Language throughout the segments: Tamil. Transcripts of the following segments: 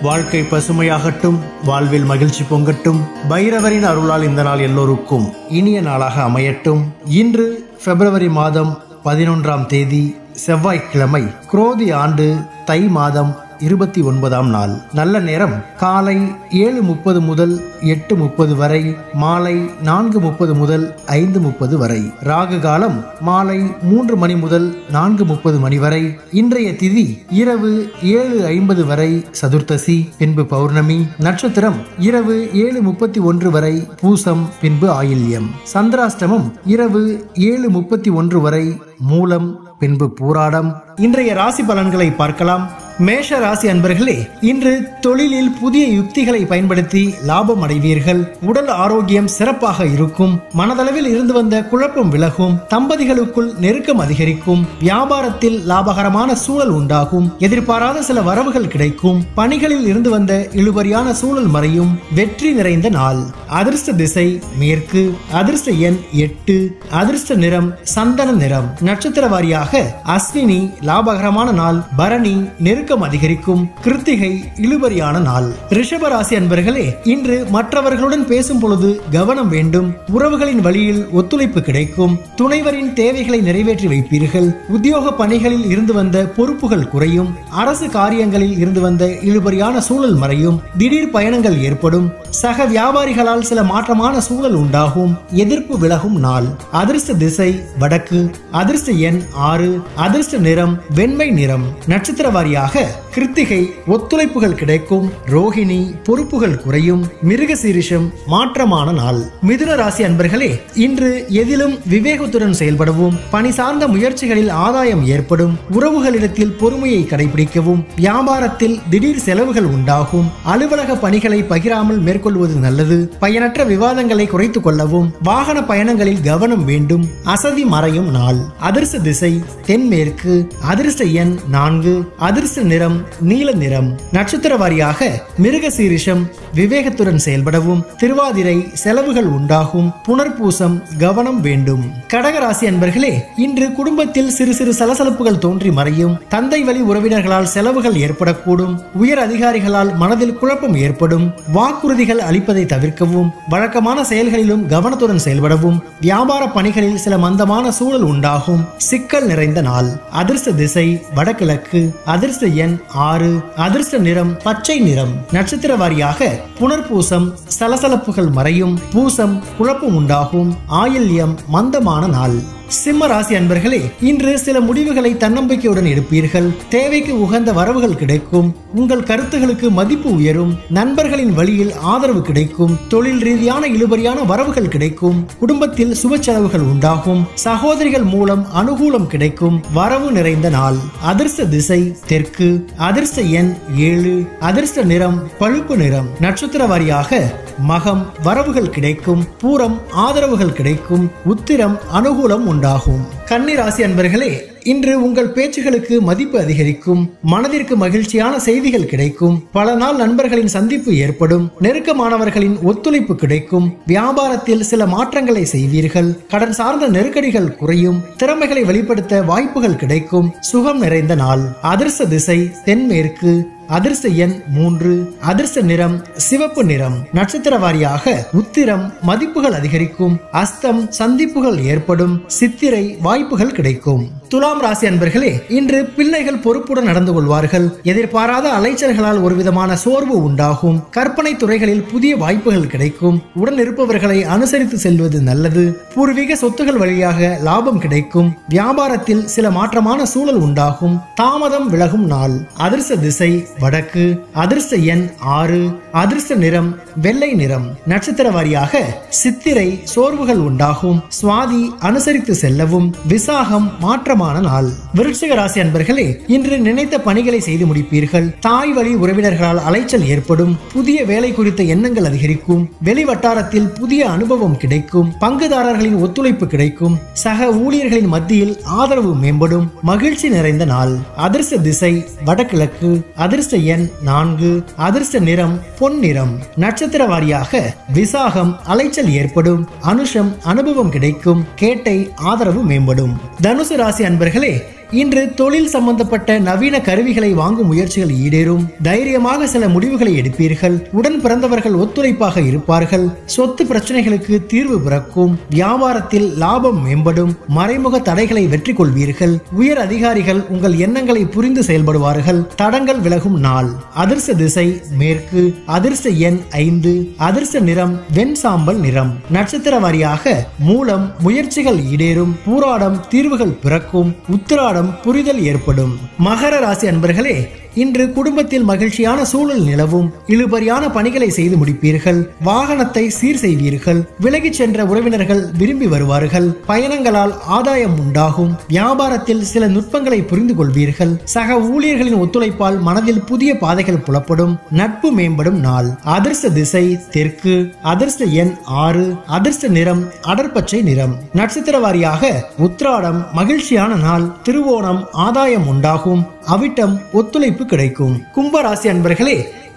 வாழ்க்கை பசுமையாகட்டும், வாழ்வில் மகிழ்ச்சி பொங்கட்டும். பைரவரின் அருளால் இந்த நாள் எல்லோருக்கும் இனிய நாளாக அமையட்டும். இன்று பிப்ரவரி மாதம் 11ஆம் தேதி செவ்வாய்க்கிழமை, குரோதி ஆண்டு தை மாதம் 29ஆம் நாள். நல்ல நேரம் காலை 7:30 முதல் 8:30 வரை, மாலை 4:30 முதல் 5:30 வரை. ராகு காலம் மாலை 3 மணி முதல் 4:30 மணி வரை. இன்றைய திதி இரவு 7:50 வரை சதுர்த்தசி, பின்பு பௌர்ணமி. நட்சத்திரம் இரவு 7:31 வரை பூசம், பின்பு ஆயில்யம். சந்திராஷ்டமம் இரவு 7:31 வரை மூலம், பின்பு பூராடம். இன்றைய ராசி பலன்களை பார்க்கலாம். மேஷ ராசி அன்பர்களே, இன்று தொழிலில் புதிய யுக்திகளை பயன்படுத்தி லாபம் அடைவீர்கள். உடல் ஆரோக்கியம் சிறப்பாக இருக்கும். மனதளவில் இருந்து வந்த குழப்பம் விலகும். தம்பதிகளுக்குள் நெருக்கம் அதிகரிக்கும். வியாபாரத்தில் லாபகரமான சூழல் உண்டாகும். எதிர்பாராத சில வரவுகள் கிடைக்கும். பணிகளில் இருந்து வந்த இழுபறியான சூழல் மறையும். வெற்றி நிறைந்த நாள். அதிர்ஷ்ட திசை மேற்கு. அதிர்ஷ்ட எண் 8. அதிர்ஷ்ட நிறம் சந்தன நிறம். நட்சத்திர வாரியாக அஸ்வினி லாபகரமான நாள். பரணி நெருக்கம் அதிகரிக்கும். கிருத்திகை இழுபறியான நாள். ரிஷப ராசி அன்பர்களே, இன்று மற்றவர்களுடன் பேசும் பொழுது கவனம் வேண்டும். உறவுகளின் வழியில் ஒத்துழைப்பு கிடைக்கும். துணைவரின் தேவைகளை நிறைவேற்றி வைப்பீர்கள். உத்தியோக பணிகளில் இருந்து வந்த பொறுப்புகள் குறையும். அரசு காரியங்களில் இருந்து வந்த இழுபறியான சூழல் மறையும். திடீர் பயணங்கள் ஏற்படும். சக வியாபாரிகளால் சில மாற்றமான சூழல் உண்டாகும். எதிர்ப்பு விலகும் நாள். அதிர்ஷ்ட திசை வடக்கு. அதிர்ஷ்ட எண் 6. அதிர்ஷ்ட நிறம் வெண்மை நிறம். நட்சத்திர வாரியாக கிருத்திகை ஒத்துழைப்புகள் கிடைக்கும். ரோஹிணி பொறுப்புகள் குறையும். மிருகசீரிஷம் மாற்றமான நாள். மிதுன ராசி அன்பர்களே, இன்று எதிலும் விவேகத்துடன் செயல்படவும். பணி சார்ந்த முயற்சிகளில் ஆதாயம் ஏற்படும். உறவுகளிடத்தில் பொறுமையை கடைபிடிக்கவும். வியாபாரத்தில் திடீர் செலவுகள் உண்டாகும். அலுவலக பணிகளை பகிராமல் மேற்கொள்வது நல்லது. பயனற்ற விவாதங்களை குறைத்துக் கொள்ளவும். வாகன பயணங்களில் கவனம் வேண்டும். அசதி மறையும் நாள். அதிர்ஷ்ட திசை தென்மேற்கு. அதிர்ஷ்ட எண் 4. அதிர்ஷ்ட நிறம் நீல நிறம். நட்சத்திர வாரியாக மிருகசீரிஷம் விவேகத்துடன் செயல்படவும். திருவாதிரை செலவுகள் உண்டாகும். புனர்பூசம் கவனம் வேண்டும். கடகராசி அன்பர்களே, இன்று குடும்பத்தில் சிறு சிறு சலசலப்புகள் தோன்றி மறையும். தந்தை வழி உறவினர்களால் செலவுகள் ஏற்படக்கூடும். உயர் அதிகாரிகளால் மனதில் குழப்பம் ஏற்படும். வாக்குறுதிகள் அளிப்பதை தவிர்க்கவும். வழக்கமான செயல்களிலும் கவனத்துடன் செயல்படவும். வியாபார பணிகளில் சில மந்தமான சூழல் உண்டாகும். சிக்கல் நிறைந்த நாள். அதிர்ஷ்ட திசை வடகிழக்கு. அதிர்ஷ்ட எண் 6. அதிர்ஷ்ட நிறம் பச்சை நிறம். நட்சத்திர வாரியாக புனர்பூசம் சலசலப்புகள் மறையும். பூசம் குழப்பம் உண்டாகும். ஆயில்யம் மந்தமான நாள். சிம்ம ராசி அன்பர்களே, இன்று சில முடிவுகளை தன்னம்பிக்கையுடன் எடுப்பீர்கள். தேவைக்கு உகந்த வரவுகள் கிடைக்கும். உங்கள் கருத்துகளுக்கு மதிப்பு உயரும். நண்பர்களின் வழியில் ஆதரவு கிடைக்கும். தொழில் ரீதியான இழுபறியான வரவுகள் கிடைக்கும். குடும்பத்தில் சுப செலவுகள் உண்டாகும். சகோதரிகள் மூலம் அனுகூலம் கிடைக்கும். வரவு நிறைந்த நாள். அதிர்ஷ்ட திசை தெற்கு. அதிர்ஷ்ட எண் 7. அதிர்ஷ்ட நிறம் பழுப்பு நிறம். நட்சத்திர வாரியாக மகம் வரவுகள் கிடைக்கும். பூரம் ஆதரவுகள் கிடைக்கும். உத்திரம் அனுகூலம் உண்டாகும். கன்னி ராசி அன்பர்களே, இன்று உங்கள் பேச்சுகளுக்கு மதிப்பு அதிகரிக்கும். மனதிற்கு மகிழ்ச்சியான செய்திகள் கிடைக்கும். பல நாள் நண்பர்களின் சந்திப்பு ஏற்படும். நெருக்கமானவர்களின் ஒத்துழைப்பு கிடைக்கும். வியாபாரத்தில் சில மாற்றங்களை செய்வீர்கள். கடன் சார்ந்த நெருக்கடிகள் குறையும். திறமைகளை வெளிப்படுத்த வாய்ப்புகள் கிடைக்கும். சுகம் நிறைந்த நாள். அதிர்ஷ்ட திசை தென்மேற்கு. அதிர்ஷ்ட எண் 3. அதிர்ஷ்ட நிறம் சிவப்பு நிறம். நட்சத்திர வாரியாக உத்திரம் மதிப்புகள் அதிகரிக்கும். அஸ்தம் சந்திப்புகள் ஏற்படும். சித்திரை வாய்ப்புகள் கிடைக்கும். துலாம் ராசி அன்பர்களே, இன்று பிள்ளைகள் பொறுப்புடன் நடந்து கொள்வார்கள். எதிர்பாராத அலைச்சல்களால் ஒரு விதமான சோர்வு உண்டாகும். கற்பனை துறைகளில் புதிய வாய்ப்புகள் கிடைக்கும். உடன் இருப்பவர்களை அனுசரித்து செல்வது நல்லது. பூர்வீக சொத்துகள் வழியாக லாபம் கிடைக்கும். வியாபாரத்தில் சில மாற்றமான சூழல் உண்டாகும். தாமதம் விலகும் நாள். அதிர்ஷ்ட திசை வடக்கு. அதிர்ஷ்ட எண் 6. அதிர்ஷ்ட நிறம் வெள்ளை நிறம். நட்சத்திர வாரியாக சித்திரை சோர்வுகள் உண்டாகும். சுவாதி அனுசரித்து செல்லவும். விசாகம் மாற்றமான நாள். விருச்சிக ராசி அன்பர்களே, இன்று நினைத்த பணிகளை செய்து முடிப்பீர்கள். தாய் வழி உறவினர்களால் அலைச்சல் ஏற்படும். புதிய வேலை குறித்த எண்ணங்கள் அதிகரிக்கும். வெளி வட்டாரத்தில் புதிய அனுபவம் கிடைக்கும். பங்குதாரர்களின் ஒத்துழைப்பு கிடைக்கும். சக ஊழியர்களின் மத்தியில் ஆதரவு மேம்படும். மகிழ்ச்சி நிறைந்த நாள். அதிர்ஷ்ட திசை வடகிழக்கு. அதிர்ஷ்ட எண் 4. அதிர்ஷ்ட நிறம் பொன் நிறம். நட்சத்திர வாரியாக விசாகம் அலைச்சல் ஏற்படும். அனுஷம் அனுபவம் கிடைக்கும். கேட்டை ஆதரவு மேம்படும். தனுசு ராசி அன்பர்களே, இன்று தொழில் சம்பந்தப்பட்ட நவீன கருவிகளை வாங்கும் முயற்சிகள் ஈடேறும். தைரியமாக சில முடிவுகளை எடுப்பீர்கள். உடன் பிறந்தவர்கள் ஒத்துழைப்பாக இருப்பார்கள். சொத்து பிரச்சனைகளுக்கு தீர்வு பிறக்கும். வியாபாரத்தில் லாபம் மேம்படும். மறைமுக தடைகளை வெற்றி கொள்வீர்கள். உயர் அதிகாரிகள் உங்கள் எண்ணங்களை புரிந்து செயல்படுவார்கள். தடங்கள் விலகும் நாள். அதிர்ஷ்ட திசை மேற்கு. அதிர்ஷ்ட எண் 5. அதிர்ஷ்ட நிறம் வெண் சாம்பல் நிறம். நட்சத்திர வாரியாக மூலம் முயற்சிகள் ஈடேறும். பூராடம் தீர்வுகள் பிறக்கும். உத்திராடம் புரிதல் ஏற்படும். மகர ராசி அன்பர்களே, இன்று குடும்பத்தில் மகிழ்ச்சியான சூழல் நிலவும். இழுபறியான பணிகளை செய்து முடிப்பீர்கள். வாகனத்தை சீர் செய்வீர்கள். விலகிச் சென்ற உறவினர்கள் விரும்பி வருவார்கள். பயணங்களால் ஆதாயம் உண்டாகும். வியாபாரத்தில் சில நுட்பங்களை புரிந்து கொள்வீர்கள். சக ஊழியர்களின் ஒத்துழைப்பால் மனதில் புதிய பாதைகள் புலப்படும். நட்பு மேம்படும் நாள். அதிர்ஷ்ட திசை தெற்கு. அதிர்ஷ்ட எண் 6. அதிர்ஷ்ட நிறம் அடர்பச்சை நிறம். நட்சத்திர வாரியாக உத்திராடம் மகிழ்ச்சியான நாள். திருவோணம் ஆதாயம் உண்டாகும். அவிட்டம் ஒத்துழைப்பு கிடைக்கும். கும்பராசி அன்பர்களே,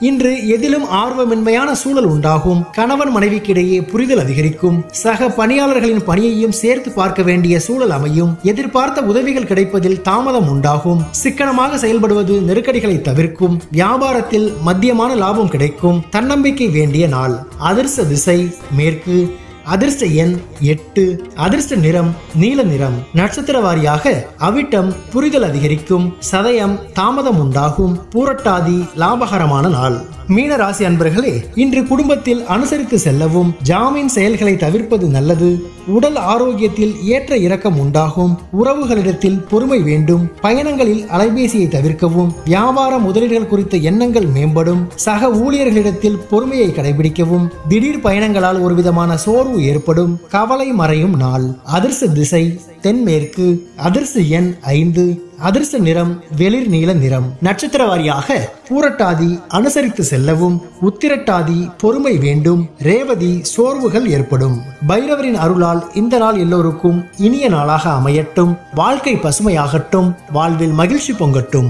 இன்று எதிலும் ஆர்வமின்மையான சூழல் உண்டாகும். கணவன் மனைவிக்கு இடையே புரிதல் அதிகரிக்கும். சக பணியாளர்களின் பணியையும் சேர்த்து பார்க்க வேண்டிய சூழல் அமையும். எதிர்பார்த்த உதவிகள் கிடைப்பதில் தாமதம் உண்டாகும். சிக்கனமாக செயல்படுவது நெருக்கடிகளை தவிர்க்கும். வியாபாரத்தில் மத்தியமான லாபம் கிடைக்கும். தன்னம்பிக்கை வேண்டிய நாள். அதிர்ஷ்ட திசை மேற்கு. அதிர்ஷ்ட எண் 8. அதிர்ஷ்ட நிறம் நீல நிறம். நட்சத்திர வாரியாக அவிட்டம் புரிதல் அதிகரிக்கும். சதயம் தாமதம் உண்டாகும். பூரட்டாதி லாபகரமான நாள். மீன ராசி அன்பர்களே, இன்று குடும்பத்தில் அனுசரித்து செல்லவும். ஜாமீன் செயல்களை தவிர்ப்பது நல்லது. உடல் ஆரோக்கியத்தில் ஏற்ற இறக்கம் உண்டாகும். உறவுகளிடத்தில் பொறுமை வேண்டும். பயணங்களில் அலைபேசியை தவிர்க்கவும். வியாபார முதலீடுகள் குறித்த எண்ணங்கள் மேம்படும். சக ஊழியர்களிடத்தில் பொறுமையை கடைபிடிக்கவும். திடீர் பயணங்களால் ஒரு விதமான சோர்வு ஏற்படும். கவலை மறையும் நாள். அதிர்ஷ்ட திசை தென்மேற்கு. அதிர்ஷ்ட எண் 5. அதிர்ஷ்ட நிறம் வெளிர் நீல நிறம். நட்சத்திர வாரியாக பூரட்டாதி அனுசரித்து செல்லவும். உத்திரட்டாதி பொறுமை வேண்டும். ரேவதி சோர்வுகள் ஏற்படும். பைரவரின் அருளால் இந்த நாள் எல்லோருக்கும் இனிய நாளாக அமையட்டும். வாழ்க்கை பசுமையாகட்டும். வாழ்வில் மகிழ்ச்சி பொங்கட்டும்.